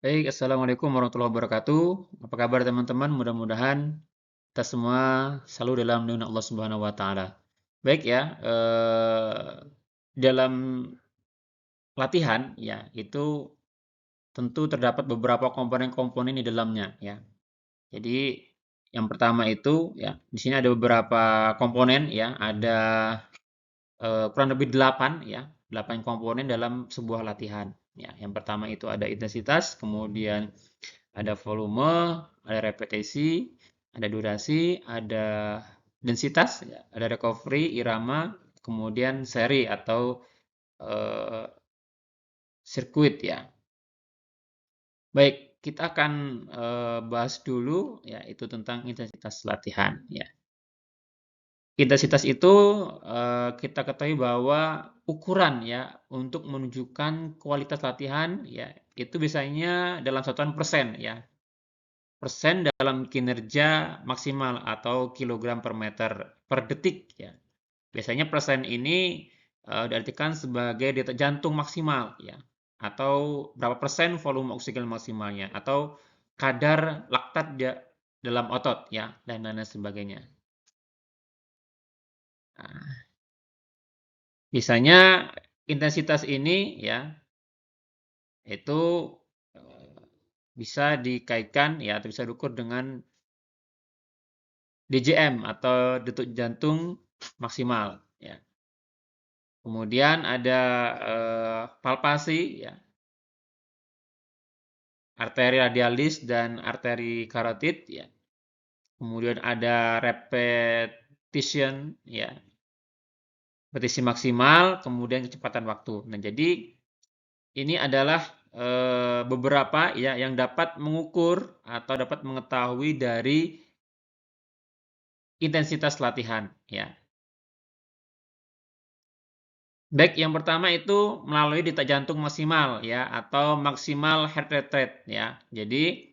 Baik, Assalamualaikum warahmatullahi wabarakatuh. Apa kabar teman-teman? Mudah-mudahan kita semua selalu dalam lindungan Allah Subhanahu wa taala. Baik ya, dalam latihan ya, itu tentu terdapat beberapa komponen-komponen di dalamnya ya. Jadi yang pertama itu ya, di sini ada beberapa komponen ya, ada kurang lebih 8 ya, 8 komponen dalam sebuah latihan. Ya, yang pertama itu ada intensitas, kemudian ada volume, ada repetisi, ada durasi, ada densitas, ya, ada recovery, irama, kemudian seri atau eh, sirkuit ya. Baik, kita akan bahas dulu ya itu tentang intensitas latihan ya. Intensitas itu kita ketahui bahwa ukuran ya untuk menunjukkan kualitas latihan ya itu biasanya dalam satuan persen ya. Persen dalam kinerja maksimal atau kilogram per meter per detik ya. Biasanya persen ini diartikan sebagai detak jantung maksimal ya atau berapa persen volume oksigen maksimalnya atau kadar laktat dalam otot ya dan lain-lain sebagainya. Nah, biasanya intensitas ini ya itu eh, bisa dikaitkan ya atau bisa diukur dengan DJM atau detuk jantung maksimal ya. Kemudian ada palpasi ya, arteri radialis dan arteri karotid ya. Kemudian ada repetition ya, repetisi maksimal, kemudian kecepatan waktu. Nah, jadi ini adalah beberapa ya yang dapat mengukur atau dapat mengetahui dari intensitas latihan ya. Baik, yang pertama itu melalui detak jantung maksimal ya atau maksimal heart rate ya. Jadi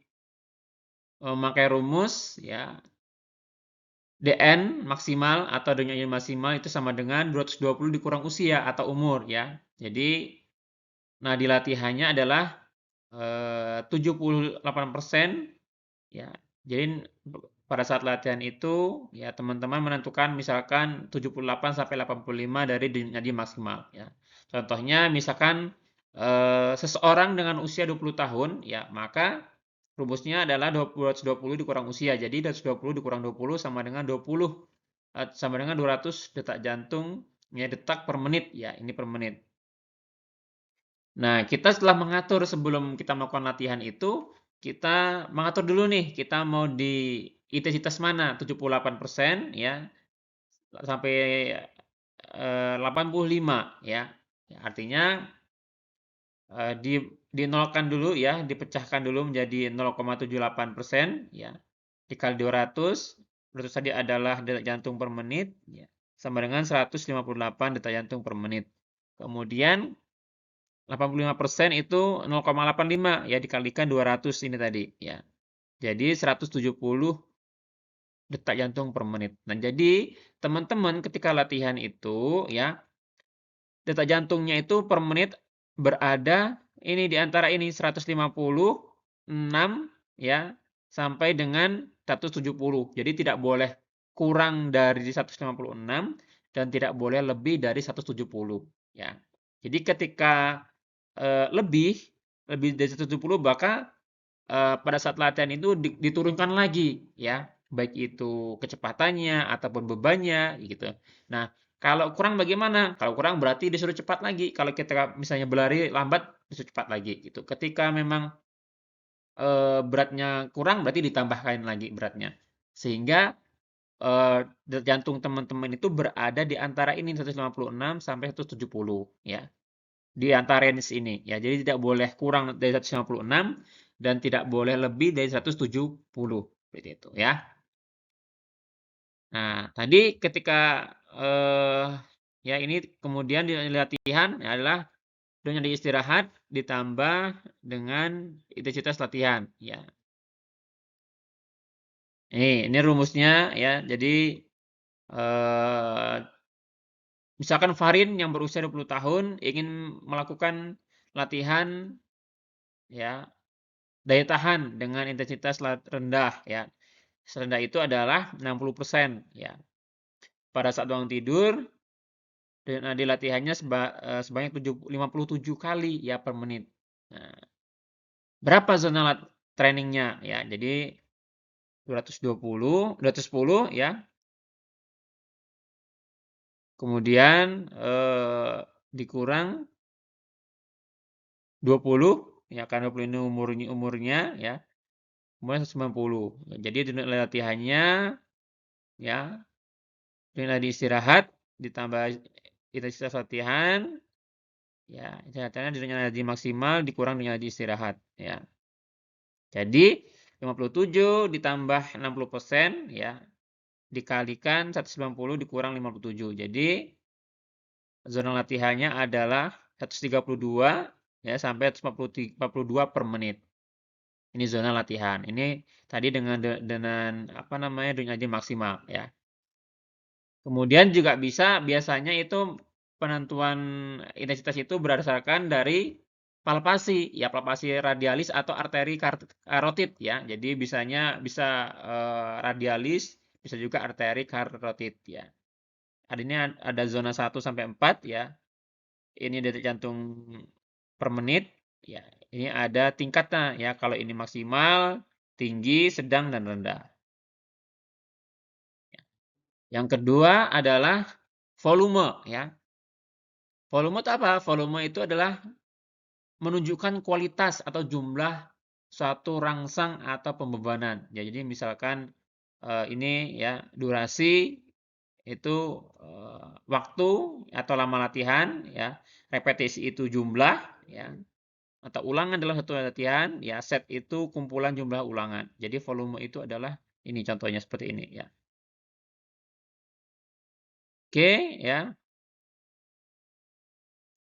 memakai rumus ya DN maksimal atau denyut maksimal itu sama dengan 220 dikurang usia atau umur ya. Jadi nadi latihannya adalah 78% ya. Jadi pada saat latihan itu ya teman-teman menentukan misalkan 78 sampai 85 dari nadi maksimal ya. Contohnya misalkan seseorang dengan usia 20 tahun ya, maka rumusnya adalah 220 dikurang usia. Jadi 220 dikurang 20 sama dengan 20 sama dengan 200 detak jantung ya detak per menit ya, ini per menit. Nah, kita setelah mengatur sebelum kita melakukan latihan itu, kita mengatur dulu nih, kita mau di intensitas mana, 78% ya, sampai 85 ya. Artinya dinolkan dulu ya, dipecahkan dulu menjadi 0,78% ya. Dikali 200, 200 tadi adalah detak jantung per menit ya, sama dengan 158 detak jantung per menit. Kemudian 85% itu 0,85 ya dikalikan 200 ini tadi ya. Jadi 170 detak jantung per menit. Nah, jadi teman-teman ketika latihan itu ya, detak jantungnya itu per menit berada ini di antara ini 156 ya sampai dengan 170. Jadi tidak boleh kurang dari 156 dan tidak boleh lebih dari 170 ya. Jadi ketika lebih dari 170 maka pada saat latihan itu diturunkan lagi ya, baik itu kecepatannya ataupun bebannya gitu. Nah, kalau kurang bagaimana? Kalau kurang berarti disuruh cepat lagi. Kalau kita misalnya berlari lambat disuruh cepat lagi gitu. Ketika memang beratnya kurang berarti ditambahkan lagi beratnya. Sehingga detak jantung teman-teman itu berada di antara ini 156 sampai 170 ya. Di antara range ini ya. Jadi tidak boleh kurang dari 156 dan tidak boleh lebih dari 170 seperti itu ya. Nah, tadi ketika ya ini kemudian di latihan adalah dengan istirahat ditambah dengan intensitas latihan ya. Ini rumusnya ya. Jadi eh, misalkan Farin yang berusia 20 tahun ingin melakukan latihan ya Daya tahan dengan intensitas rendah ya. Serendah itu adalah 60% ya. Pada saat bangun tidur dan latihannya sebanyak 57 kali ya per menit. Nah, berapa zona trainingnya ya? Jadi 210 ya. Kemudian dikurang 20 ya karena 20 ini umurnya ya. Kemudian 190. Jadi latihannya ya dengan istirahat ditambah intensitas latihan ya, istilahatnya dengan energi maksimal dikurang dengan energi istirahat ya. Jadi 57 ditambah 60% ya dikalikan 190 dikurang 57. Jadi zona latihannya adalah 132 ya sampai 142 per menit. Ini zona latihan. Ini tadi dengan apa namanya dengan energi maksimal ya. Kemudian juga bisa biasanya itu penentuan intensitas itu berdasarkan dari palpasi, ya palpasi radialis atau arteri karotid ya. Jadi bisa radialis, bisa juga arteri karotid ya. Ini ada zona 1 sampai 4 ya. Ini detak jantung per menit ya. Ini ada tingkatnya ya. Kalau ini maksimal, tinggi, sedang dan rendah. Yang kedua adalah volume ya. Volume itu apa? Volume itu adalah menunjukkan kualitas atau jumlah suatu rangsang atau pembebanan. Ya, jadi misalkan ini ya durasi itu waktu atau lama latihan ya, repetisi itu jumlah ya, atau ulangan dalam satu latihan ya, set itu kumpulan jumlah ulangan. Jadi volume itu adalah ini contohnya seperti ini ya. Oke ya.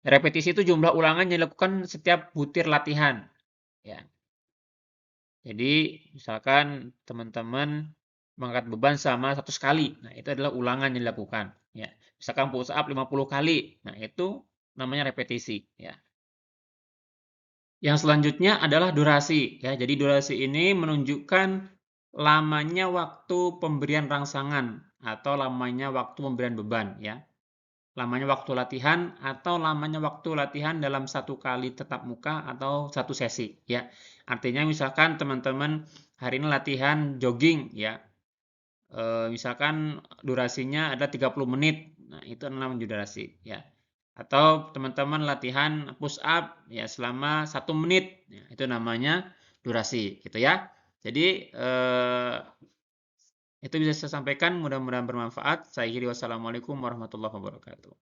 Repetisi itu jumlah ulangan yang dilakukan setiap butir latihan. Ya. Jadi, misalkan teman-teman mengangkat beban sama 100 kali. Nah, itu adalah ulangan yang dilakukan. Ya. Misalkan push up 50 kali. Nah, itu namanya repetisi. Ya. Yang selanjutnya adalah durasi. Ya. Jadi, durasi ini menunjukkan lamanya waktu pemberian rangsangan atau lamanya waktu pemberian beban. Ya. Lamanya waktu latihan atau lamanya waktu latihan dalam satu kali tetap muka atau satu sesi ya. Artinya misalkan teman-teman hari ini latihan jogging ya. Misalkan durasinya ada 30 menit. Nah, itu namanya durasi ya. Atau teman-teman latihan push up ya selama 1 menit. Ya, itu namanya durasi gitu ya. Jadi itu bisa saya sampaikan, mudah-mudahan bermanfaat. Saya akhiri wassalamualaikum warahmatullahi wabarakatuh.